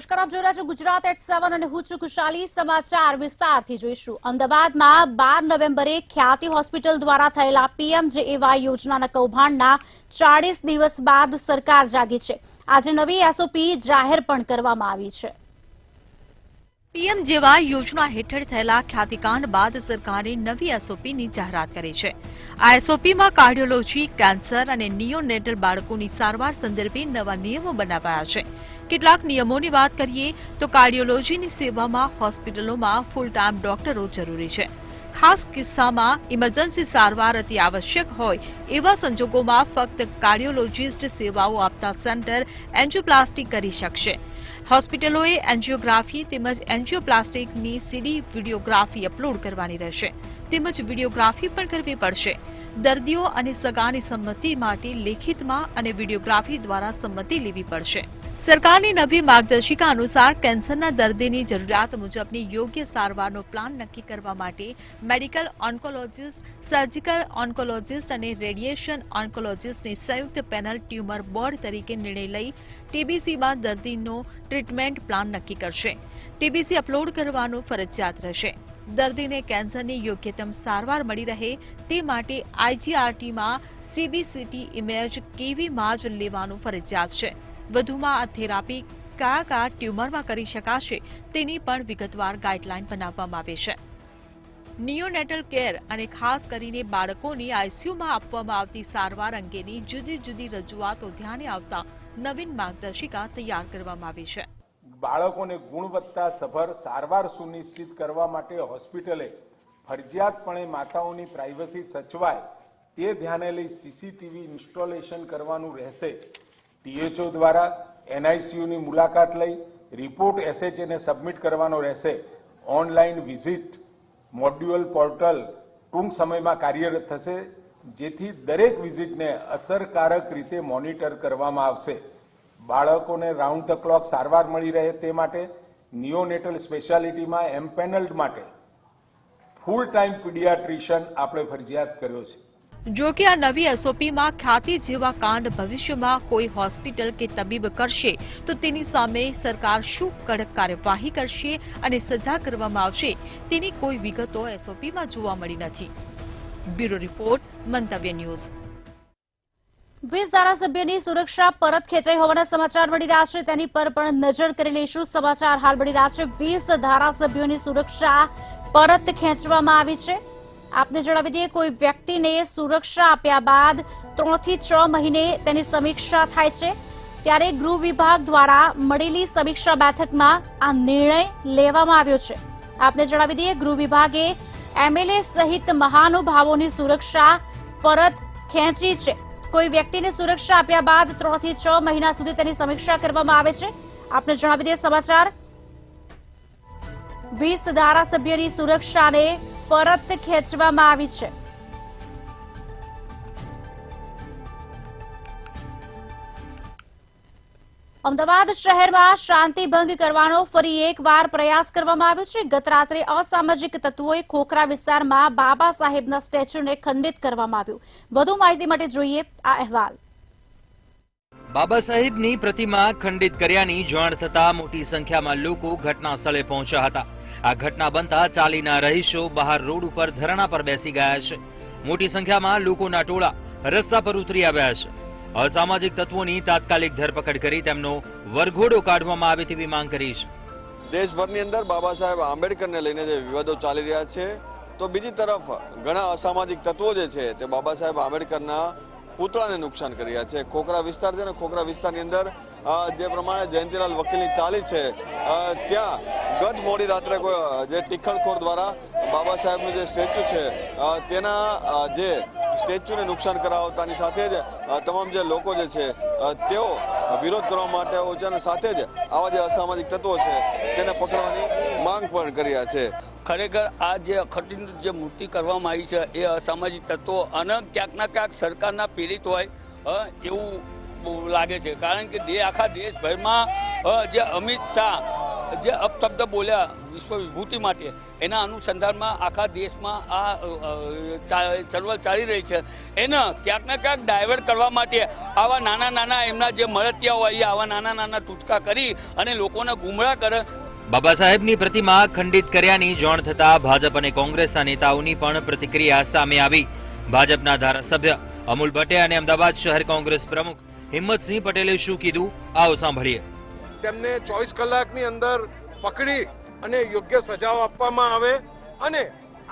નમસ્કાર, આપ જોઈ રહ્યા છો ગુજરાત એટ 7 અને હું છું ખુશાલી। સમાચાર વિસ્તારથી જોઈશું। અમદાવાદમાં 12 નવેમ્બરે ખ્યાતિ હોસ્પિટલ દ્વારા થયેલા પીએમજેએવાય યોજનાના કૌભાંડના 40 દિવસ બાદ સરકાર જાગી છે। આજે નવી એસઓપી જાહેર પણ કરવામાં આવી છે। પીએમજેવાય યોજના હેઠળ થયેલા ખ્યાતિકાંડ બાદ સરકારે નવી એસઓપીની જાહેરાત કરી છે। આ એસઓપીમાં કાર્ડિયોલોજી, કેન્સર અને નિયોનેટલ બાળકોની સારવાર સંદર્ભે નવા નિયમો બનાવાયા છે। કેટલાક નિયમોની વાત કરીએ તો કાર્ડિયોલોજીની સેવામાં હોસ્પિટલોમાં ફૂલ ટાઈમ ડોક્ટરો જરૂરી છે। ખાસ કિસ્સામાં ઇમરજન્સી સારવાર અતિ આવશ્યક હોય એવા સંજોગોમાં ફક્ત કાર્ડિયોલોજીસ્ટ સેવાઓ આપતા સેન્ટર એન્જિયોપ્લાસ્ટી કરી શકશે। હોસ્પિટલોએ એન્જિયોગ્રાફી તેમજ એન્જિયોપ્લાસ્ટિકની સીડી વિડીયોગ્રાફી અપલોડ કરવાની રહેશે તેમજ વિડીયોગ્રાફી પણ કરવી પડશે। દર્દીઓ અને સગાની સંમતિ માટે લેખિતમાં અને વિડીયોગ્રાફી દ્વારા સંમતિ લેવી પડશે। સરકારની નવી માર્ગદર્શિકા અનુસાર કેન્સરના દર્દીની જરૂરિયાત મુજબની યોગ્ય સારવારનો પ્લાન નક્કી કરવા માટે મેડિકલ ઓન્કોલોજીસ્ટ, સર્જિકલ ઓન્કોલોજીસ્ટ અને રેડિયેશન ઓન્કોલોજીસ્ટની સંયુક્ત પેનલ ટ્યુમર બોર્ડ તરીકે નિર્ણય લઈ ટીબીસીમાં દર્દીનો ટ્રીટમેન્ટ પ્લાન નક્કી કરશે। ટીબીસી અપલોડ કરવાનું ફરજિયાત રહેશે। દર્દીને કેન્સરની યોગ્યતમ સારવાર મળી રહે તે માટે આઈજીઆરટીમાં સીબીસીટી ઇમેજ કેવીમાં જ લેવાનું ફરજિયાત છે। વધુમાં આ થેરાપી કયા ટ્યુમરમાં કરી શકાશે તેની પણ વિગતવાર ગાઈડલાઈન બનાવવામાં આવી છે। નિયોનેટલ કેર અને ખાસ કરીને બાળકોની આઈસીયુમાં આપવામાં આવતી સારવાર અંગેની જુદી જુદી રજૂઆતો ધ્યાને આવતા નવીન માર્ગદર્શિકા તૈયાર કરવામાં આવી છે। બાળકોને ગુણવત્તાસભર સારવાર સુનિશ્ચિત કરવા માટે હોસ્પિટલે ફરજિયાતપણે માતાઓની પ્રાઇવસી સચવાય તે ધ્યાને લઈ સીસીટીવી ઇન્સ્ટોલેશન કરવાનું રહેશે। ટીએચઓ દ્વારા એનઆઈસીયુની મુલાકાત લઈ રિપોર્ટ એસએચએને સબમિટ કરવાનો રહેશે। ઓનલાઈન વિઝિટ મોડ્યુલ પોર્ટલ ટૂંક સમયમાં કાર્યરત થશે જેથી દરેક વિઝિટને અસરકારક રીતે મોનિટર કરવામાં આવશે। બાળકોને રાઉન્ડ ધ ક્લોક સારવાર મળી રહે તે માટે નિયોનેટલ સ્પેશિયાલિટીમાં એમ્પેનલ્ડ માટે ફૂલ ટાઈમ પીડિયાટ્રિશિયન આપણે ફરજિયાત કર્યો છે। જો કે આ નવી એસઓપીમાં ખ્યાતિ જેવા કાંડ ભવિષ્યમાં કોઈ હોસ્પિટલ કે તબીબ કરશે તો તેની સામે સરકાર શું કડક કાર્યવાહી કરશે અને સજા કરવામાં આવશે તેની કોઈ વિગતો એસઓપીમાં જોવા મળી નથી। બ્યુરો રિપોર્ટ, મંતવ્ય ન્યૂઝ। 20 ધારાસભ્યની સુરક્ષા પરત ખેંચાઈ હોવાના સમાચાર મળી રહ્યા છે, તેની પર પણ નજર કરી લઈશું। સમાચાર હાલ મળી રહ્યા છે, 20 ધારાસભ્યોની સુરક્ષા પરત ખેંચવામાં આવી છે। આપને જણાવી દઈએ, કોઈ વ્યક્તિને સુરક્ષા આપ્યા બાદ 3 થી 6 મહિને તેની સમીક્ષા થાય છે, ત્યારે ગૃહ વિભાગ દ્વારા મળેલી સમીક્ષા બેઠકમાં આ નિર્ણય લેવામાં આવ્યો છે। આપને જણાવી દઈએ, ગૃહ વિભાગે એમએલએ સહિત મહાનુભાવોની સુરક્ષા પરત ખેંચી છે। કોઈ વ્યક્તિને સુરક્ષા આપ્યા બાદ 3 થી 6 મહિના સુધી તેની સમીક્ષા કરવામાં આવે છે। આપને જણાવી દઈએ સમાચાર, 20 ધારાસભ્યની સુરક્ષાને પરત ખેંચવામાં આવી છે। અમદાવાદ શહેરમાં શાંતિ ભંગ કરવાનો ફરી એકવાર પ્રયાસ કરવામાં આવ્યો છે। ગત રાત્રે અસામાજિક તત્વોએ ખોખરા વિસ્તારમાં બાબા સાહેબના સ્ટેચ્યુને ખંડિત કરવામાં આવ્યું। વધુ માહિતી માટે જોઈએ આ અહેવાલ। બાબા સાહેબની પ્રતિમા ખંડિત કર્યાની જાણ થતા મોટી સંખ્યામાં લોકો ઘટના સ્થળે પહોંચ્યા હતા। આ ઘટના બનતા ચાલીના રહીશો બહાર રોડ ઉપર ધરણા પર બેસી ગયા છે। મોટી સંખ્યામાં લોકોના ટોળા રસ્તા પર ઉતરી આવ્યા છે। અસામાજિક તત્વોની તાત્કાલિક ધરપકડ કરી તેમનો વરઘોડો કાઢવામાં આવે તેવી માંગ કરી છે। દેશભરની અંદર બાબા સાહેબ આંબેડકરને લઈને જે વિવાદો ચાલી રહ્યા છે, તો બીજી તરફ ઘણા અસામાજિક તત્વો જે છે તે બાબા સાહેબ આંબેડકરના પૂતળાને નુકસાન કરી રહ્યા છે। ખોખરા વિસ્તાર છે ને, ખોખરા વિસ્તારની અંદર જે પ્રમાણે જયંતિલાલ વકીલની ચાલી છે ત્યાં ગત મોડી રાત્રે જે ટીખળખોર દ્વારા બાબા સાહેબનું જે સ્ટેચ્યુ છે તેના જે સ્ટેચ્યુને નુકસાન કરાવતાની સાથે જ તમામ જે લોકો જે છે તેઓ વિરોધ કરવા માટે છે અને સાથે જ આવા જે અસામાજિક તત્વો છે તેને પકડવાની માંગ પણ કરી રહ્યા છે। ખરેખર આ જે અખંડિત જે મૂર્તિ કરવામાં આવી છે એ અસામાજિક તત્વો અને ક્યાંકના ક્યાંક સરકારના પીડિત હોય એવું લાગે છે, કારણ કે આખા દેશભરમાં જે અમિત શાહ જે અપશબ્દ બોલ્યા વિશ્વ વિભૂતિ માટે, એના અનુસંધાનમાં આખા દેશમાં આ ચળવળ ચાલી રહી છે. એને ક્યાંક ને ક્યાંક ડાયવર્ટ કરવા માટે આવા નાના નાના એમના જે મળતિયા હોય આવા નાના નાના ટૂચકા કરી અને લોકોને ગુમરાહ કરે. બાબા સાહેબની પ્રતિમા ખંડિત કર્યાની જાણ થતા ભાજપ અને કોંગ્રેસના નેતાઓની પણ પ્રતિક્રિયા સામે આવી. ભાજપના ધારાસભ્ય અમૂલ ભટ્ટે અને અમદાવાદ શહેર કોંગ્રેસ પ્રમુખ હિંમતસિંહ પટેલે શું કીધું, આવો સાંભળીએ. તેમને 24 કલાકની અંદર પકડી અને યોગ્ય સજાઓ આપવામાં આવે અને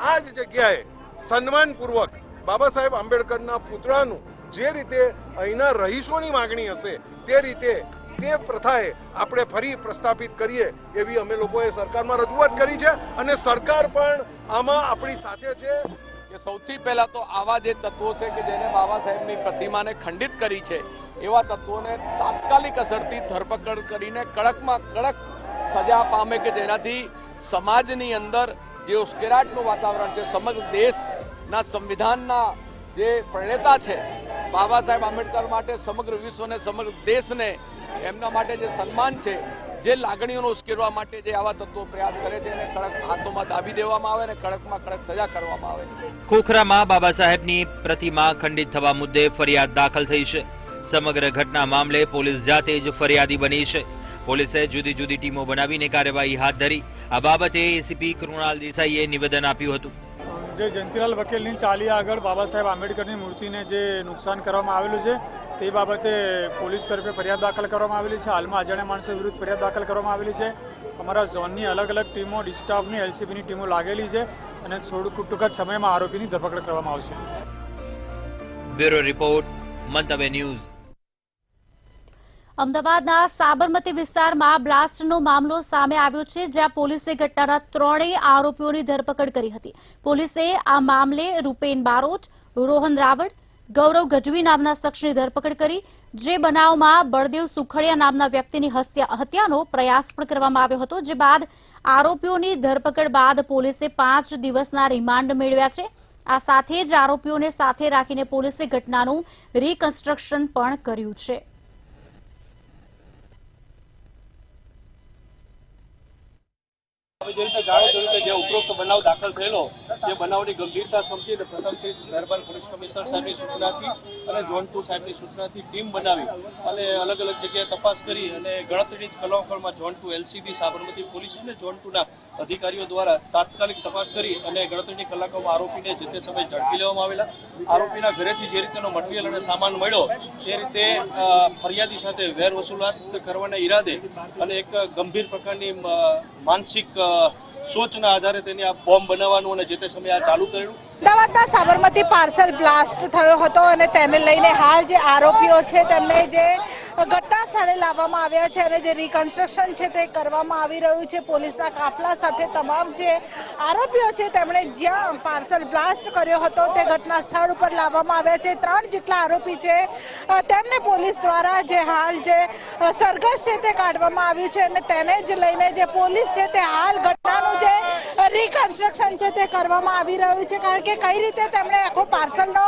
આ જ જગ્યાએ સન્માનપૂર્વક બાબા સાહેબ આંબેડકરના પુતળાનું જે રીતે અહીંના રહીશોની માગણી હશે તે રીતે તે પ્રથાએ આપણે ફરી પ્રસ્થાપિત કરીએ એવી અમે લોકોએ સરકારમાં રજૂઆત કરી છે અને સરકાર પણ આમાં આપણી સાથે છે. કે સૌથી પહેલા તો આવા જે તત્વો છે કે જેને બાબા સાહેબની પ્રતિમાને ખંડિત કરી છે એવા તત્વોને તાત્કાલિક અસરથી ધરપકડ કરીને કડકમાં કડક સજા પામે કે જેનાથી સમાજની અંદર જે ઉશ્કેરાટનું વાતાવરણ છે, સમગ્ર દેશના સંવિધાનના જે પ્રણેતા છે બાબા સાહેબ આંબેડકર માટે સમગ્ર વિશ્વને સમગ્ર દેશને એમના માટે જે સન્માન છે, જે લાગણીઓનો ઉશ્કેરવા માટે જે આવા તત્વો પ્રયાસ કરે છે એને કડક હાથોમાં દાબી દેવામાં આવે અને કડકમાં કડક સજા કરવામાં આવે. ખોખરામાં બાબા સાહેબની પ્રતિમા ખંડિત થવા મુદ્દે ફરિયાદ દાખલ થઈ છે. સમગ્ર ઘટના મામલે પોલીસ જાતે જ ફરિયાદી બની છે. પોલીસે જુદી જુદી ટીમો બનાવીને કાર્યવાહી હાથ ધરી. આ બાબતે એસીપી કૃણાલ દેસાઈએ નિવેદન આપ્યું હતું. જે જયંતિલાલ વકીલની ચાલી આગળ બાબા સાહેબ આંબેડકરની મૂર્તિને જે નુકસાન કરવામાં આવેલું છે તે બાબતે પોલીસ તરફે ફરિયાદ દાખલ કરવામાં આવેલી છે. હાલમાં અજાણ્યા માણસો વિરુદ્ધ ફરિયાદ દાખલ કરવામાં આવેલી છે. અમારા ઝોનની અલગ અલગ ટીમો, ડિસ્ટાફની, એલસીબીની ટીમો લાગેલી છે અને થોડુંક ટૂંક જ સમયમાં આરોપીની ધરપકડ કરવામાં આવશે. બ્યુરો રિપોર્ટ, મંતવ્ય ન્યૂઝ. અમદાવાદના સાબરમતી વિસ્તારમાં બ્લાસ્ટનો મામલો સામે આવ્યો છે, જ્યાં પોલીસે ઘટનાના 3 આરોપીઓની ધરપકડ કરી હતી. પોલીસે આ મામલે રૂપેન બારોટ, રોહન રાવળ, ગૌરવ ગઢવી નામના શખ્સની ધરપકડ કરી. જે બનાવમાં બળદેવ સુખડિયા નામના વ્યક્તિની હત્યાનો પ્રયાસ પણ કરવામાં આવ્યો હતો. જે બાદ આરોપીઓની ધરપકડ બાદ પોલીસે 5 દિવસના રિમાન્ડ મેળવ્યા છે. આ સાથે જ આરોપીઓને સાથે રાખીને પોલીસે ઘટનાનું રિકન્સ્ટ્રક્શન પણ કર્યું છે. જે રીતે જાણો છો કે જે ઉપરોક્ત બનાવ દાખલ થયેલો જે બનાવની ગંભીરતા સમજી અને પ્રથમથી મહેરબાન પોલીસ કમિશનર સાહેબની સૂચનાથી અને ઝોન 2 સાહેબની સૂચનાથી ટીમ બનાવી અને અલગ અલગ જગ્યાએ તપાસ કરી અને ગણતરીની જ કલાકોમાં ઝોન 2 એલસીબી સાબરમતી પોલીસ અને ઝોન 2ના અધિકારીઓ દ્વારા તાત્કાલિક તપાસ કરી અને ગણતરીની કલાકોમાં આરોપીને જે તે સમયે ઝડપી લેવામાં આવેલા. આરોપીના ઘરેથી જે રીતેનો મટીરિયલ અને સામાન મળ્યો તે રીતે ફરિયાદી સાથે વેર વસૂલાત કરવાના ઈરાદે અને એક ગંભીર પ્રકારની માનસિક સોચના આધારે તેને આ બોમ્બ બનાવવાનું અને જે તે સમયે આ ચાલુ કર્યું. અમદાવાદના સાબરમતી પાર્સલ બ્લાસ્ટ થયો હતો અને તેને લઈને હાલ જે આરોપીઓ છે તેમને જે ઘટના સ્થળે લાવવામાં આવ્યા છે અને જે રિકન્સ્ટ્રક્શન છે તે કરવામાં આવી રહ્યું છે. પોલીસના કાફલા સાથે તમામ જે આરોપીઓ છે તેમણે જ્યાં પાર્સલ બ્લાસ્ટ કર્યો હતો તે ઘટના સ્થળ ઉપર લાવવામાં આવ્યા છે. 3 જેટલા આરોપી છે તેમને પોલીસ દ્વારા જે હાલ જે સરઘસ છે તે કાઢવામાં આવ્યું છે અને તેને જ લઈને જે પોલીસ છે તે હાલ ઘટનાનું જે રિકન્સ્ટ્રક્શન છે તે કરવામાં આવી રહ્યું છે. કારણ કે કઈ રીતે તેમણે આખો પાર્સલનો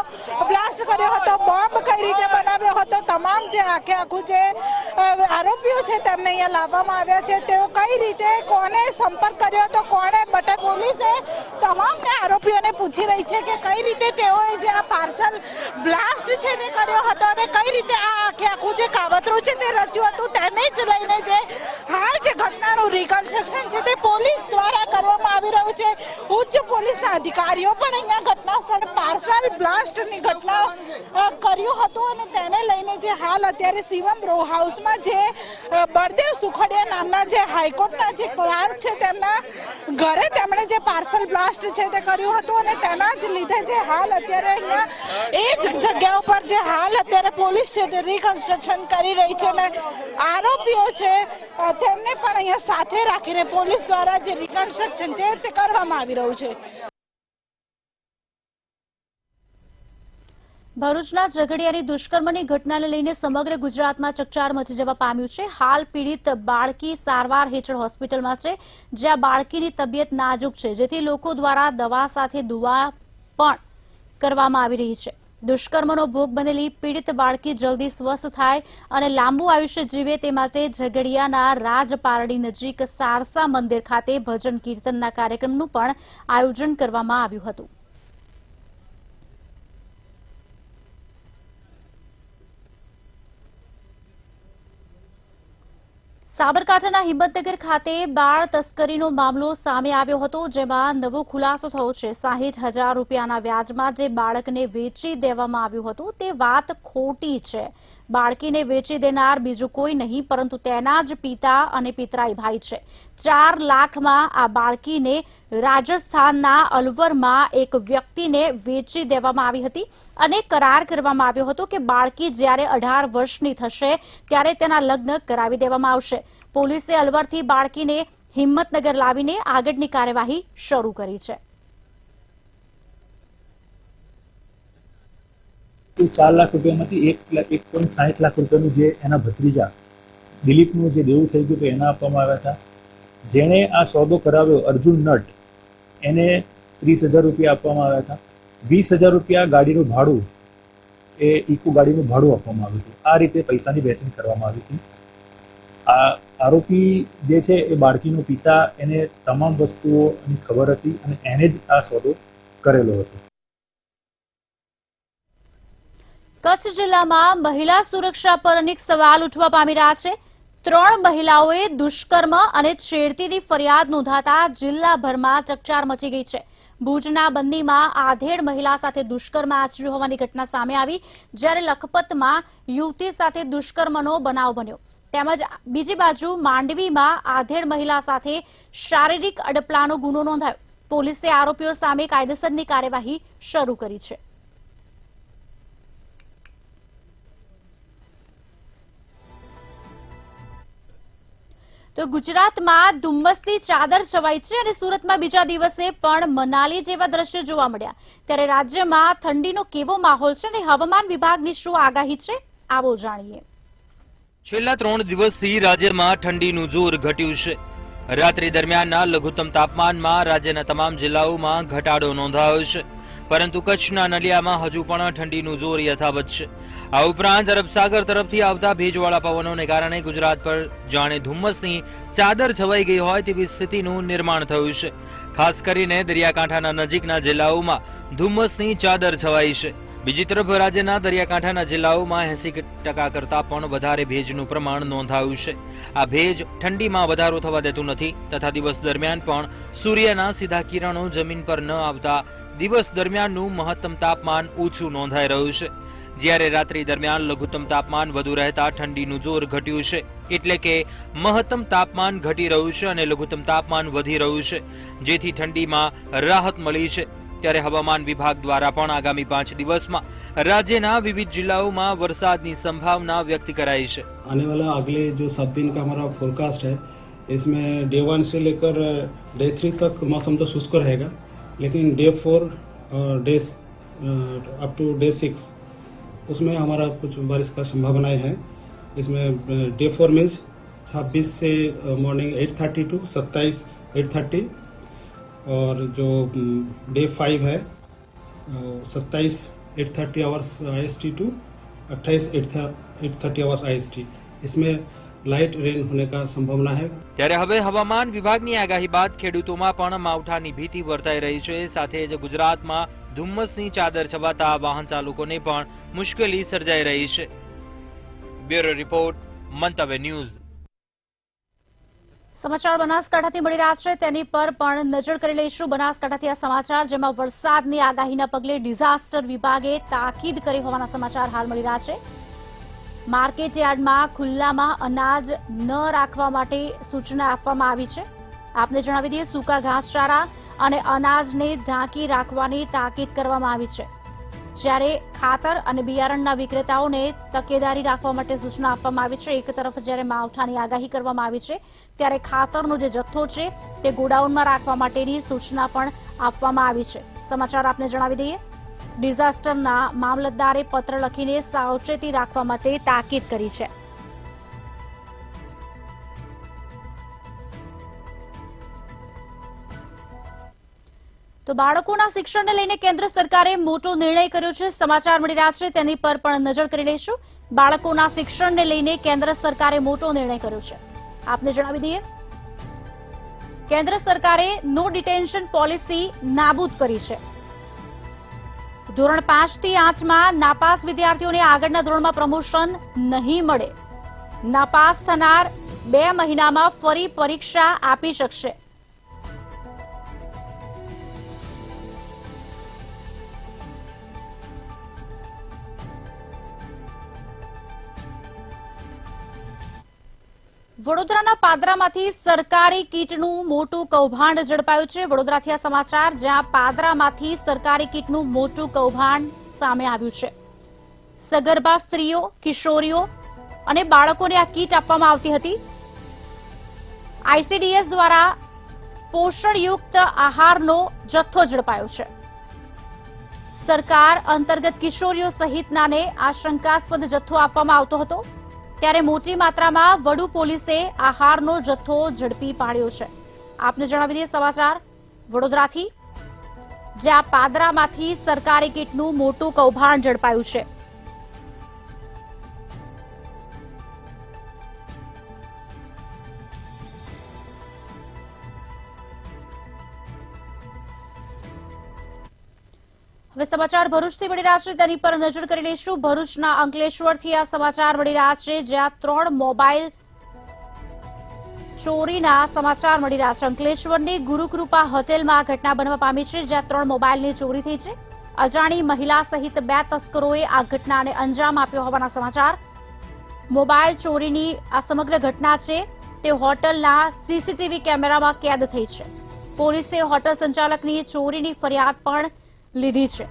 બ્લાસ્ટ કર્યો હતો, બોમ્બ કઈ રીતે બનાવ્યો હતો, તમામ જે આખું જે આરોપીઓ છે તેમને અહીંયા લાવવામાં આવ્યા છે. તેઓ કઈ રીતે કોને સંપર્ક કર્યો હતો, કોને બટન, પોલીસે તમામ આરોપીઓને પૂછી રહી છે કે કઈ રીતે તેઓએ જે આ પાર્સલ બ્લાસ્ટ છે તે કર્યો હતો અને કઈ રીતે આ આખું જે કાવતરું છે તે રચ્યું હતું. તેને જ લઈને જે હાલ જે ઘટનાનું રિકન્સ્ટ્રક્શન છે તે પોલીસ દ્વારા કરવામાં આવી રહ્યું છે. ઉચ્ચ પોલીસના અધિકારીઓ પણ અહીંયા ઘટના સ્થળે પાર્સલ બ્લાસ્ટની ઘટના કર્યું હતું અને તેને લઈને જે હાલ અત્યારે શિવમ રો હાઉસમાં જે બળદેવ સુખડિયા નામના જે હાઈકોર્ટના જે ક્લાર્ક છે તેમના ઘરે તેમણે જે પાર્સલ બ્લાસ્ટ છે તે કર્યું હતું અને તેના જ લીધે જે હાલ અત્યારે અહીંયા એ જ જગ્યા ઉપર જે હાલ અત્યારે પોલીસ છે તે રિકન્સ્ટ્રક્શન કરી રહી છે અને આરોપીઓ છે તેમને પણ અહીંયા સાથે રાખીને પોલીસ દ્વારા જે રિકન્સ્ટ્રક્શન છે તે કરવામાં આવી રહ્યું છે. ભરૂચના ઝઘડિયાની દુષ્કર્મની ઘટનાને લઈને સમગ્ર ગુજરાતમાં ચકચાર મચી જવા પામ્યું છે. હાલ પીડિત બાળકી સારવાર હેઠળ હોસ્પિટલમાં છે, જ્યાં બાળકીની તબિયત નાજુક છે, જેથી લોકો દ્વારા દવા સાથે દુવા પણ કરવામાં આવી રહી છે. દુષ્કર્મનો ભોગ બનેલી પીડિત બાળકી જલ્દી સ્વસ્થ થાય અને લાંબુ આયુષ્ય જીવે તે માટે ઝઘડિયાના રાજપારડી નજીક સારસા મંદિર ખાતે ભજન કીર્તનના કાર્યક્રમનું પણ આયોજન કરવામાં આવ્યું હતું. સાબરકાંઠાના હિંમતનગર ખાતે બાળ તસ્કરીનો મામલો સામે આવ્યો હતો, જેમાં નવો ખુલાસો થયો છે. 60,000 રૂપિયાના વ્યાજમાં જે બાળકને વેચી દેવામાં આવ્યું હતું તે વાત ખોટી છે. બાળકીને વેચી દેનાર બીજું કોઈ નહીં પરંતુ તેના જ પિતા અને પિતરાઈ ભાઈ છે. 4 લાખમાં આ બાળકીને રાજસ્થાનના અલવરમાં એક વ્યક્તિને વેચી દેવામાં આવી હતી અને કરાર કરવામાં આવ્યો હતો કે બાળકી જ્યારે 18 વર્ષની થશે ત્યારે તેના લગ્ન કરાવી દેવામાં આવશે. પોલીસે અલવરથી બાળકીને હિંમતનગર લાવીને આગળની કાર્યવાહી શરૂ કરી છે. 4 લાખ રૂપિયામાંથી 1.60 લાખ રૂપિયાનું જે એના ભત્રીજા દિલીપનું જે દેવું થઈ ગયું એના આપવામાં આવ્યા હતા. જેણે આ સોદો કરાવ્યો અર્જુન નટ એને 30,000 રૂપિયા આપવામાં આવ્યા હતા. 20,000 રૂપિયા ગાડીનું ભાડું એ ઇકો ગાડીનું ભાડું આપવામાં આવ્યું હતું. આ રીતે પૈસાની વહેંચણી કરવામાં આવી હતી. આ આરોપી જે છે એ બાળકીનો પિતા, એને તમામ વસ્તુઓની ખબર હતી અને એને જ આ સોદો કરેલો હતો. કચ્છ જિલ્લામાં મહિલા સુરક્ષા પર અનેક સવાલ ઉઠવા પામી રહ્યા છે. 3 મહિલાઓએ દુષ્કર્મ અને છેડતીની ફરિયાદ નોંધાતા જિલ્લાભરમાં ચકચાર મચી ગઈ છે. ભુજના બંદીમાં આધેડ મહિલા સાથે દુષ્કર્મ આચર્યું હોવાની ઘટના સામે આવી, જ્યારે લખપતમાં યુવતી સાથે દુષ્કર્મનો બનાવ બન્યો. તેમજ બીજી બાજુ માંડવીમાં આધેડ મહિલા સાથે શારીરિક અડપલાનો ગુનો નોંધાયો. પોલીસે આરોપીઓ સામે કાયદેસરની કાર્યવાહી શરૂ કરી છે. તો ગુજરાતમાં ધુમ્મસની ચાદર છવાઈ છે અને સુરતમાં બીજા દિવસે પણ મનાલી જેવા દ્રશ્યો જોવા મળ્યા. ત્યારે રાજ્યમાં ઠંડીનો કેવો માહોલ છે અને હવામાન વિભાગની શું આગાહી છે, આવો જાણીએ. છેલ્લા 3 દિવસથી રાજ્યમાં ઠંડીનું જોર ઘટ્યું છે. રાત્રિ દરમિયાનના લઘુત્તમ તાપમાનમાં રાજ્યના તમામ જિલ્લાઓમાં ઘટાડો નોંધાયો છે, પરંતુ કચ્છના નલિયામાં હજુ પણ ઠંડીનું જોર યથાવત છે. આ ઉપરાંત અરબ સાગર તરફથી આવતા ભેજવાળા પવનોને કારણે ગુજરાત પર જાણે ધુમ્મસની ચાદર છવાઈ ગઈ હોય તેવી સ્થિતિનું નિર્માણ થયું છે. ખાસ કરીને દરિયાકાંઠાના નજીકના જિલ્લાઓમાં ધુમ્મસની ચાદર છવાઈ છે. બીજી તરફ રાજ્યના દરિયાકાંઠાના જિલ્લાઓમાં 80% કરતાં પણ વધારે ભેજનું પ્રમાણ નોંધાયું છે. આ ભેજ ઠંડીમાં વધારો થવા દેતું નથી તથા દિવસ દરમિયાન પણ સૂર્યના સીધા કિરણો જમીન પર ન આવતા દિવસ દરમિયાનનું મહત્તમ તાપમાન ઓછું નોંધાઈ રહ્યું છે, જ્યારે રાત્રિ દરમિયાન લઘુત્તમ તાપમાન વધુ રહેતા ઠંડીનું જોર ઘટ્યું છે. એટલે કે મહત્તમ તાપમાન ઘટી રહ્યું છે અને લઘુત્તમ તાપમાન વધી રહ્યું છે, જેથી ઠંડીમાં રાહત મળી છે. ત્યારે હવામાન વિભાગ દ્વારા પણ આગામી 5 દિવસમાં રાજ્યના વિવિધ જિલ્લાઓમાં વરસાદની સંભાવના વ્યક્ત કરાઈ છે. आने वाला अगले जो 7 दिन का हमारा फोरकास्ट है, इसमें डे 1 से लेकर डे 3 तक मौसम तो शुष्क रहेगा, लेकिन day 4 day up to day 6 उसमें हमारा कुछ बारिश का संभावनाएं हैं. इसमें डे 4 मीन्स 26 से मॉर्निंग 8:30 टू 27 8:30, और जो डे 5 है 27 8:30 hours IST to 28 8:30 hours IST, इसमें लाइट रेन होने का संभावना है. ત્યારે હવે હવામાન વિભાગની આગાહી બાદ ખેડૂતોમાં પણ માવઠાની ભીતિ વર્તાઈ રહી છે. સાથે જ ગુજરાતમાં ધુમ્મસની ચાદર છવાતા વાહન ચાલકોને પણ મુશ્કેલી સર્જાઈ રહી છે. બ્યુરો રિપોર્ટ, મંતવ્ય ન્યૂઝ. સમાચાર બનાસકાંઠાથી મળી રહ્યા છે, તેની પર પણ નજર કરી લઈશું. બનાસકાંઠાથી આ સમાચાર, જેમાં વરસાદની આગાહીના પગલે ડિઝાસ્ટર વિભાગે તાકીદ કરી હોવાના સમાચાર હાલ મળી રહ્યા છે. માર્કેટ યાર્ડમાં ખુલ્લામાં અનાજ ન રાખવા માટે સૂચના આપવામાં આવી છે. આપને જણાવી દઈએ, સૂકા ઘાસચારા અને અનાજને ઢાંકી રાખવાની તાકીદ કરવામાં આવી છે. જ્યારે ખાતર અને બિયારણના વિક્રેતાઓને તકેદારી રાખવા માટે સૂચના આપવામાં આવી છે. એક તરફ જ્યારે માવઠાની આગાહી કરવામાં આવી છે, ત્યારે ખાતરનો જે જથ્થો છે તે ગોડાઉનમાં રાખવા માટેની સૂચના પણ આપવામાં આવી છે. સમાચાર આપને જણાવી દઈએ, ડિઝાસ્ટરના મામલતદારે પત્ર લખીને સાવચેતી રાખવા માટે તાકીદ કરી છે. તો તો બાળકોના શિક્ષણને લઈને કેન્દ્ર સરકારે મોટો નિર્ણય કર્યો છે. સમાચાર મળી રહ્યા છે તેની પર પણ નજર કરી લઈશું. બાળકોના શિક્ષણને લઈને કેન્દ્ર સરકારે મોટો નિર્ણય કર્યો છે. આપને જણાવી દઈએ, કેન્દ્ર સરકારે નો ડિટેન્શન પોલિસી નાબૂદ કરી છે. ધોરણ 5 થી 8માં નાપાસ વિદ્યાર્થીઓને આગળના ધોરણમાં પ્રમોશન નહીં મળે. નાપાસ થનાર 2 મહિનામાં ફરી પરીક્ષા આપી શકશે. વડોદરાના પાદરામાંથી સરકારી કીટનું મોટું કૌભાંડ ઝડપાયું છે. વડોદરાથી આ સમાચાર, જ્યાં પાદરામાંથી સરકારી કીટનું મોટું કૌભાંડ સામે આવ્યું છે. સગર્ભા સ્ત્રીઓ, કિશોરીઓ અને બાળકોને આ કીટ આપવામાં આવતી હતી. ICDS દ્વારા પોષણયુક્ત આહારનો જથ્થો ઝડપાયો છે. સરકાર અંતર્ગત કિશોરીઓ સહિતનાને આ શંકાસ્પદ જથ્થો આપવામાં આવતો હતો, ત્યારે મોટી માત્રામાં વડુ પોલીસે આહારનો જથ્થો ઝડપી પાડ્યો છે. આપને જણાવી દઈએ સમાચાર વડોદરાથી, જ્યાં પાદરામાંથી સરકારી કીટનું મોટું કૌભાંડ ઝડપાયું છે. હવે સમાચાર ભરૂચથી મળી રહ્યા છે, તેની પર નજર કરી લઈશું. ભરૂચના અંકલેશ્વરથી આ સમાચાર મળી રહ્યા છે, જ્યાં 3 મોબાઈલ ચોરીના સમાચાર મળી રહ્યા છે. અંકલેશ્વરની ગુરુકૃપા હોટેલમાં ઘટના બનવા પામી છે, જ્યાં 3 મોબાઈલની ચોરી થઈ છે. અજાણી મહિલા સહિત 2 તસ્કરોએ આ ઘટનાને અંજામ આપ્યો હોવાના સમાચાર. મોબાઈલ ચોરીની આ સમગ્ર ઘટના છે તે હોટલના CCTV કેમેરામાં કેદ થઈ છે. પોલીસે હોટલ સંચાલકની ચોરીની ફરિયાદ પણ લીધી છે.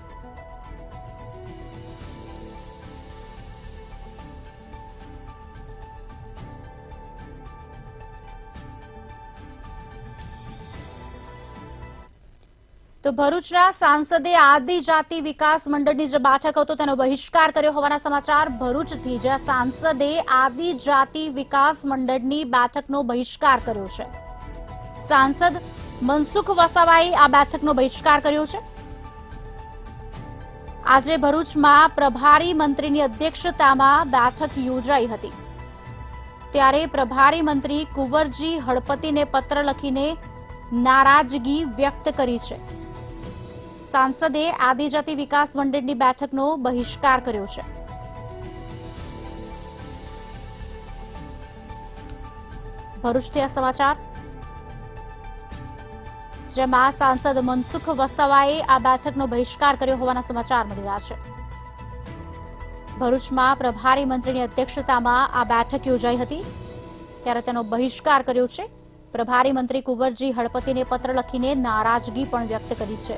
તો ભરૂચના સાંસદે આદિજાતિ વિકાસ મંડળની જે બેઠક હતો તેનો બહિષ્કાર કર્યો હોવાના સમાચાર. ભરૂચથી જ્યાં સાંસદે આદિજાતિ વિકાસ મંડળની બેઠકનો બહિષ્કાર કર્યો છે. સાંસદ મનસુખ વસાવાએ આ બેઠકનો બહિષ્કાર કર્યો છે. આજે ભરૂચમાં પ્રભારી મંત્રીની અધ્યક્ષતામાં બેઠક યોજાઈ હતી, ત્યારે પ્રભારી મંત્રી કુંવરજી હળપતિને પત્ર લખીને નારાજગી વ્યક્ત કરી છે. સાંસદે આદિજાતિ વિકાસ મંડળની બેઠકનો બહિષ્કાર કર્યો છે. ભરૂચથી આ સમાચાર, જેમાં સાંસદ મનસુખ વસાવાએ આ બેઠકનો બહિષ્કાર કર્યો હોવાના સમાચાર મળી રહ્યા છે. ભરૂચમાં પ્રભારી મંત્રીની અધ્યક્ષતામાં આ બેઠક યોજાઈ હતી, ત્યારે તેનો બહિષ્કાર કર્યો છે. પ્રભારી મંત્રી કુંવરજી હળપતિને પત્ર લખીને નારાજગી પણ વ્યક્ત કરી છે.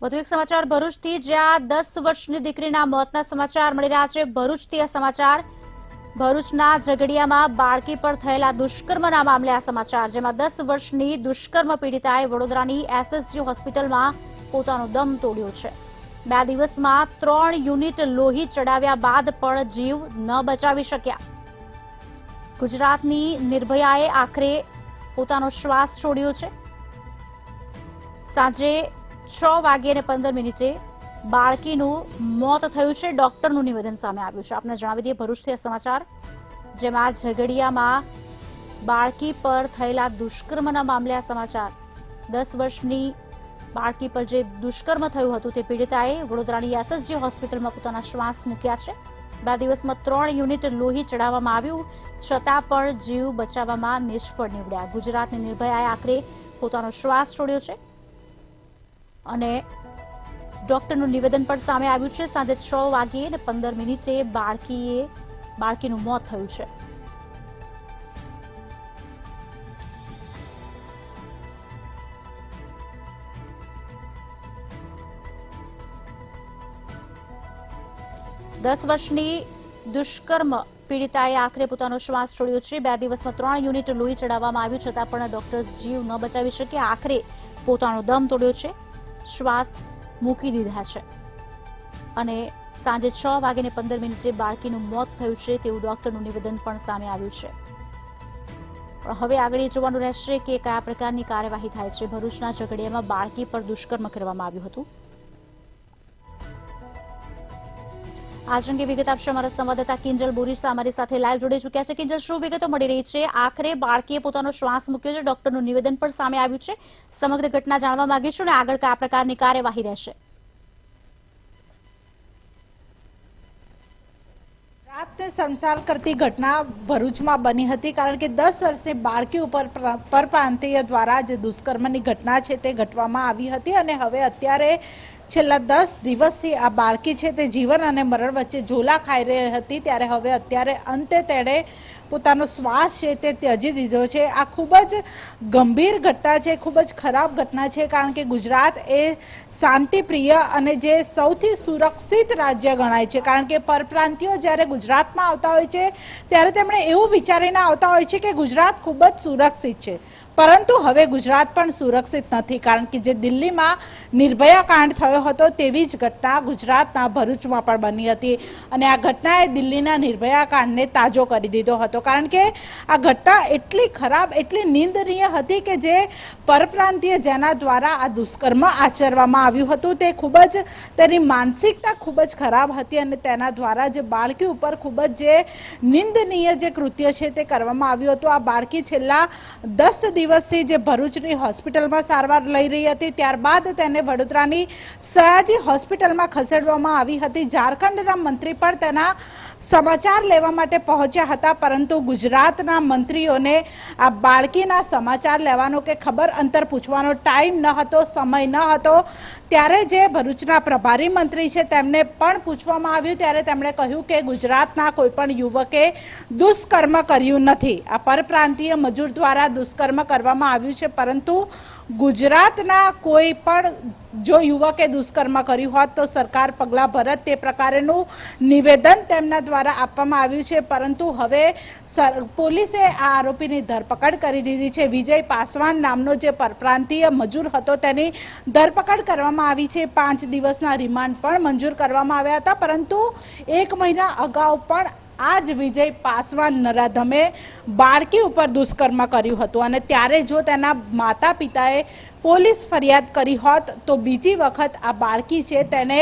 વધુ એક સમાચાર ભરૂચથી, જ્યાં 10 વર્ષની દીકરીના મોતના સમાચાર મળી રહ્યા છે. ભરૂચથી આ સમાચાર, ભરૂચના ઝઘડિયામાં બાળકી પર થયેલા દુષ્કર્મના મામલે આ સમાચાર, જેમાં 10 વર્ષની દુષ્કર્મ પીડિતાએ વડોદરાની SSG હોસ્પિટલમાં પોતાનો દમ તોડ્યો છે. 2 દિવસમાં 3 યુનિટ લોહી ચડાવ્યા બાદ પણ જીવ ન બચાવી શક્યા. ગુજરાતની નિર્ભયાએ આખરે પોતાનો શ્વાસ છોડ્યો છે. સાંજે 6:15 બાળકીનું મોત થયું છે. ડોક્ટરનું નિવેદન સામે આવ્યું છે. આપને જણાવી દઈએ ભરૂચથી આ સમાચાર, જેમાં ઝઘડિયામાં બાળકી પર થયેલા દુષ્કર્મના મામલે આ સમાચાર. 10 વર્ષની બાળકી પર જે દુષ્કર્મ થયું હતું તે પીડિતાએ વડોદરાની SSG હોસ્પિટલમાં પોતાના શ્વાસ મૂક્યા છે. 2 દિવસમાં 3 યુનિટ લોહી ચડાવવામાં આવ્યું, છતાં પણ જીવ બચાવવામાં નિષ્ફળ નીવડ્યા. ગુજરાતની નિર્ભયાએ આખરે પોતાનો શ્વાસ છોડ્યો છે અને ડોક્ટરનું નિવેદન પણ સામે આવ્યું છે. સાંજે 6:15 બાળકીનું મોત થયું છે. દસ વર્ષની દુષ્કર્મ પીડિતાએ આખરે પોતાનો શ્વાસ છોડ્યો છે. 2 દિવસમાં 3 યુનિટ લોહી ચડાવવામાં આવ્યું, છતાં પણ ડોક્ટર જીવ ન બચાવી શક્યા. આખરે પોતાનો દમ તોડ્યો છે, શ્વાસ મૂકી દીધા છે અને સાંજે 6:15 બાળકીનું મોત થયું છે તેવું ડોક્ટરનું નિવેદન પણ સામે આવ્યું છે. પણ હવે આગળ એ જોવાનું રહેશે કે કયા પ્રકારની કાર્યવાહી થાય છે. ભરૂચના ઝઘડિયામાં બાળકી પર દુષ્કર્મ કરવામાં આવ્યું હતું. આજ અંગે વિગત આપશે અમારા સંવાદદાતા કિંજલ બોરીસા અમારી સાથે લાઈવ જોડી ચૂક્યા છે. કિંજલ, શું વિગતો મળી રહી છે? આખરે બાળકીએ પોતાનો શ્વાસ મૂક્યો છે, ડોક્ટરનું નિવેદન પણ સામે આવ્યું છે. સમગ્ર ઘટના જાણવા માંગીશું અને આગળ કયા પ્રકારની કાર્યવાહી રહેશે? રાતને શર્મસાર કરતી ઘટના ભરૂચમાં બની હતી, કારણ કે 10 વર્ષની બાળકી ઉપર પરપ્રાંતીય દ્વારા જે દુષ્કર્મની ઘટના છે તે ઘટવામાં આવી હતી અને હવે અત્યારે છેલ્લા 10 દિવસથી આ બાળકી છે તે જીવન અને મરણ વચ્ચે ઝોલા ખાઈ રહી હતી. ત્યારે હવે અત્યારે અંતે તેણે પોતાનો શ્વાસ છે તે ત્યજી દીધો છે. આ ખૂબ જ ગંભીર ઘટના છે, ખૂબ જ ખરાબ ઘટના છે, કારણ કે ગુજરાત એ શાંતિપ્રિય અને જે સૌથી સુરક્ષિત રાજ્ય ગણાય છે. કારણ કે પરપ્રાંતિયો જ્યારે ગુજરાતમાં આવતા હોય છે ત્યારે તેમણે એવું વિચારીને આવતા હોય છે કે ગુજરાત ખૂબ જ સુરક્ષિત છે, પરંતુ હવે ગુજરાત પણ સુરક્ષિત નથી. કારણ કે જે દિલ્હીમાં નિર્ભયા કાંડ થયો હતો તેવી જ ઘટના ગુજરાતના ભરૂચમાં પણ બની હતી અને આ ઘટનાએ દિલ્હીના નિર્ભયા કાંડને તાજો કરી દીધો હતો. કારણ કે આ ઘટના એટલી ખરાબ, એટલી નિંદનીય હતી કે જે પરપ્રાંતીય જેના દ્વારા આ દુષ્કર્મ આચરવામાં આવ્યું હતું તે ખૂબ જ તેની માનસિકતા ખૂબ જ ખરાબ હતી અને તેના દ્વારા જે બાળકી ઉપર ખૂબ જ જે નિંદનીય જે કૃત્ય છે તે કરવામાં આવ્યું હતું. આ બાળકી છેલ્લા 10 દિવસથી જે ભરૂચની હોસ્પિટલમાં સારવાર લઈ રહી હતી, ત્યારબાદ તેને વડોદરાની સયાજી હોસ્પિટલમાં ખસેડવામાં આવી હતી. ઝારખંડના મંત્રી પણ તેના સમાચાર લેવા માટે પહોંચ્યા હતા, પરંતુ ગુજરાતના મંત્રીઓને આ બાળકીના સમાચાર લેવાનો કે ખબર અંતર પૂછવાનો ટાઈમ ન હતો, સમય ન હતો. ત્યારે જે ભરૂચના પ્રભારી મંત્રી છે તેમને પણ પૂછવામાં આવ્યું ત્યારે તેમણે કહ્યું કે ગુજરાતના કોઈ પણ યુવકે દુષ્કર્મ કર્યું નથી. આ પરપ્રાંતીય મજૂર દ્વારા દુષ્કર્મ કરવામાં આવ્યું છે, પરંતુ ગુજરાતના કોઈ પણ જો યુવકે દુષ્કર્મ કર્યું હોત તો સરકાર પગલાં ભરત, તે પ્રકારનું નિવેદન તેમના દ્વારા આપવામાં આવ્યું છે. પરંતુ હવે પોલીસે આ આરોપીની ધરપકડ કરી દીધી છે. વિજય પાસવાન નામનો જે પરપ્રાંતીય મજૂર હતો તેની ધરપકડ કરવામાં આવી છે. 5 દિવસના રિમાન્ડ પણ મંજૂર કરવામાં આવ્યા હતા, પરંતુ 1 મહિના અગાઉ પણ આ જ વિજય પાસવાન નરાધમે બાળકી ઉપર દુષ્કર્મ કર્યું હતું અને ત્યારે જો તેના માતા પિતાએ પોલીસ ફરિયાદ કરી હોત તો બીજી વખત આ બાળકી છે તેને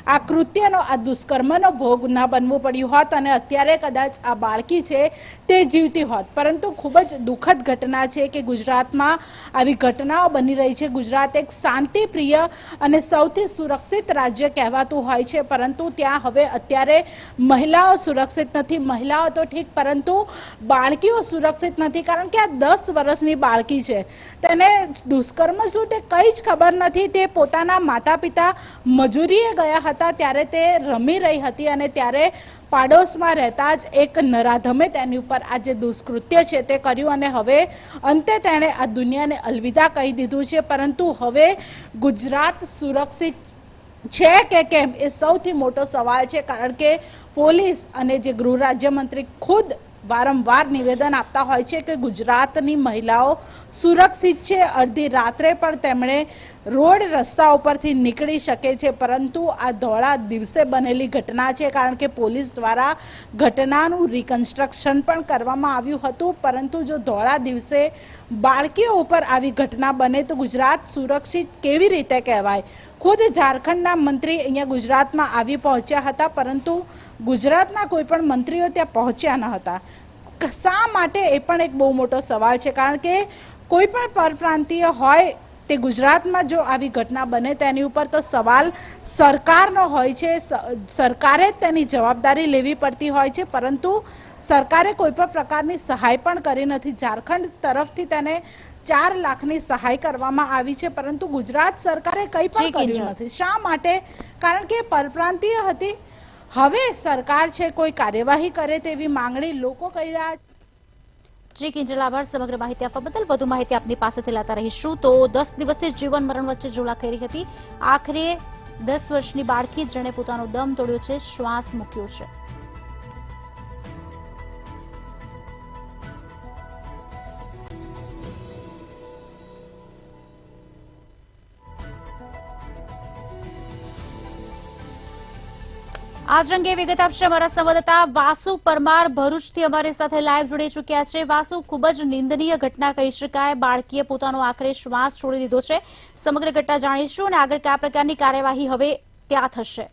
આ કૃત્યનો, આ દુષ્કર્મનો ભોગ ન બનવું પડ્યું હોત અને અત્યારે કદાચ આ બાળકી છે તે જીવતી હોત. પરંતુ ખૂબ જ દુઃખદ ઘટના છે કે ગુજરાતમાં આવી ઘટનાઓ બની રહી છે. ગુજરાત એક શાંતિપ્રિય અને સૌથી સુરક્ષિત રાજ્ય કહેવાતું હોય છે, પરંતુ ત્યાં હવે અત્યારે મહિલાઓ સુરક્ષિત નથી. મહિલાઓ તો ઠીક, પરંતુ બાળકીઓ સુરક્ષિત નથી. કારણ કે આ 10 વર્ષની બાળકી છે, તેને દુષ્કર્મ શું તે કંઈ જ ખબર નથી. તે પોતાના માતા પિતા મજૂરીએ ગયા હતા ત્યારે તે રમી રહી હતી અને ત્યારે પાડોશમાં રહેતા જ એક નરાધમે તેની ઉપર આ જે દુષ્કૃત્ય છે તે કર્યું અને હવે અંતે તેણે આ દુનિયાને અલવિદા કહી દીધું છે. પરંતુ હવે ગુજરાત સુરક્ષિત છે કે કેમ એ સૌથી મોટો સવાલ છે. કારણ કે પોલીસ અને જે ગૃહ રાજ્યમંત્રી ખુદ વારંવાર નિવેદન આપતા હોય છે કે ગુજરાતની મહિલાઓ સુરક્ષિત છે. અડધી રાત્રે પણ તેમણે રોડ રસ્તા ઉપરથી નીકળી શકે છે, પરંતુ આ ધોળા દિવસે બનેલી ઘટના છે. કારણ કે પોલીસ દ્વારા ઘટનાનું રિકન્સ્ટ્રક્શન પણ કરવામાં આવ્યું હતું, પરંતુ જો ધોળા દિવસે બાળકીઓ ઉપર આવી ઘટના બને તો ગુજરાત સુરક્ષિત કેવી રીતે કહેવાય? ખુદ ઝારખંડના મંત્રી અહીંયા ગુજરાતમાં આવી પહોંચ્યા હતા, પરંતુ ગુજરાતના કોઈ પણ મંત્રીઓ ત્યાં પહોંચ્યા ન હતા. શા માટે એ પણ એક બહુ મોટો સવાલ છે. કારણ કે કોઈ પણ પરપ્રાંતીય હોય તે ગુજરાતમાં જો આવી ઘટના બને તેની ઉપર તો સવાલ સરકારનો હોય છે. સરકારે જ તેની જવાબદારી લેવી પડતી હોય છે, પરંતુ સરકારે કોઈ પણ પ્રકારની સહાય પણ કરી નથી. ઝારખંડ તરફથી તેને 4 લાખની સહાય કરવામાં આવી છે, પરંતુ ગુજરાત સરકારે કંઈ પણ કર્યું નથી. શા માટે? કારણ કે પરપ્રાંતીય હતી. હવે સરકાર છે કોઈ કાર્યવાહી કરે તેવી માંગણી લોકો કરી રહ્યા છે. જી કિંજલ, આભાર સમગ્ર માહિતી આપવા બદલ. વધુ માહિતી આપની પાસેથી લેતા રહીશું. તો 10 દિવસથી જીવન મરણ વચ્ચે ઝોલા ખાઈ રહી હતી. આખરે 10 વર્ષની બાળકી જેણે પોતાનો દમ તોડ્યો છે, શ્વાસ મૂક્યો છે. આજ અંગે વિગત આપશે અમારા સંવાદદાતા વાસુ પરમાર ભરૂચથી અમારી સાથે લાઈવ જોડી ચૂક્યા છે. વાસુ, ખૂબ જ નિંદનીય ઘટના કહી શકાય. બાળકીએ પોતાનો આખરે શ્વાસ છોડી દીધો છે. સમગ્ર ઘટના જાણીશું અને આગળ કયા પ્રકારની કાર્યવાહી હવે ત્યાં થશે.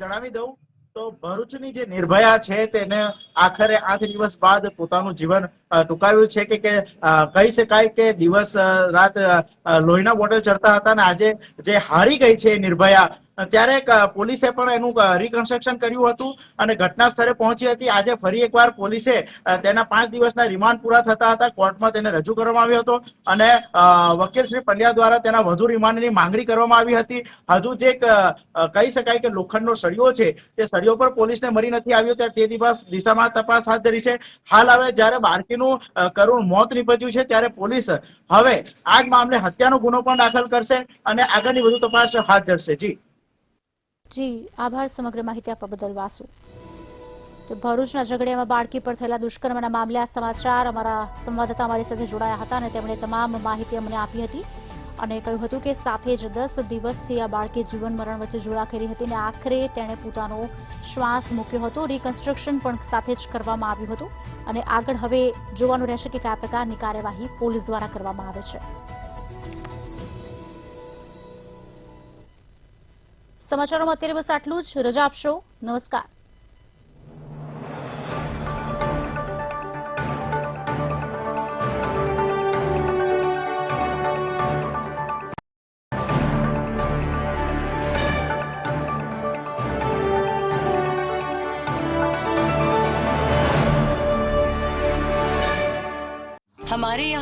જણાવી દઉં તો ભરૂચની જે નિર્ભયા છે તેને આખરે 8 દિવસ બાદ પોતાનું જીવન ટૂંકાવ્યું છે કે કહી શકાય કે દિવસ રાત લોહીના બોટલ ચડતા હતા અને આજે જે હારી ગઈ છે નિર્ભયા, ત્યારે પોલીસે પણ એનું રિકન્સ્ટ્રક્શન કર્યું હતું અને ઘટના સ્થળે પહોંચી હતી. આજે ફરી એકવાર પોલીસે તેના 5 દિવસના રિમાન્ડ પૂરા થતા હતા કોર્ટમાં તેને રજૂ કરવામાં આવ્યો હતો અને વકીલ શ્રી પંડ્યા દ્વારા તેના વધુ રિમાન્ડની માંગણી કરવામાં આવી હતી. હજુ જે કહી શકાય કે લોખંડનો સળિયો છે તે સળિયો પર પોલીસને મળી નથી આવ્યો, ત્યારે તે દિશામાં તપાસ હાથ ધરી છે. હાલ હવે જ્યારે બાળકીનું કરુણ મોત નીપજ્યું છે ત્યારે પોલીસ હવે આ જ મામલે હત્યાનો ગુનો પણ દાખલ કરશે અને આગળની વધુ તપાસ હાથ ધરશે. જી આભાર સમગ્ર માહિતી આપવા બદલ વાસુ. તો ભરૂચના ઝઘડિયામાં બાળકી પર થયેલા દુષ્કર્મના મામલે આ સમાચાર અમારા સંવાદદાતા અમારી સાથે જોડાયા હતા અને તેમણે તમામ માહિતી અમને આપી હતી અને કહ્યું હતું કે સાથે જ 10 દિવસથી આ બાળકી જીવન મરણ વચ્ચે ઝોલા કરી હતી અને આખરે તેણે પોતાનો શ્વાસ મૂક્યો હતો. રિકન્સ્ટ્રક્શન પણ સાથે જ કરવામાં આવ્યું હતું અને આગળ હવે જોવાનું રહેશે કે કયા પ્રકારની કાર્યવાહી પોલીસ દ્વારા કરવામાં આવે છે. સમાચારોમાં અત્યારે બસ આટલું જ. રજા આપશો. નમસ્કાર. हमारे यहाँ